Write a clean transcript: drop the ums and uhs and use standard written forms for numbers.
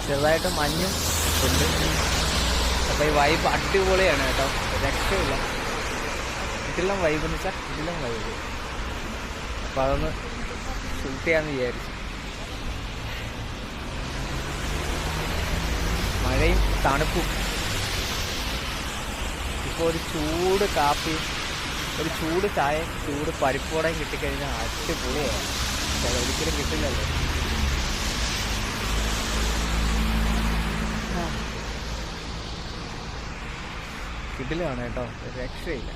ചെറുതായിട്ട് മഞ്ഞും ഉണ്ട്. അപ്പോൾ ഈ വൈബ് അടിപൊളിയാണ് കേട്ടോ, രക്ഷയില്ല. ഇതിലും വൈബ് എന്ന് വെച്ചാൽ ഇതിലും വൈബ്. അപ്പോൾ അതൊന്ന് ഷൂട്ട് ചെയ്യാമെന്ന് വിചാരിച്ചു. മഴയും തണുപ്പും. ഇപ്പോൾ ഒരു ചൂട് കാപ്പി, ഒരു ചൂട് ചായ, ചൂട് പരിപ്പോടയും കിട്ടിക്കഴിഞ്ഞാൽ അടിപൊളിയാണ്. പക്ഷെ ഒരിക്കലും കിട്ടില്ലല്ലോ. കിടിലാണ് കേട്ടോ, രക്ഷയില്ല.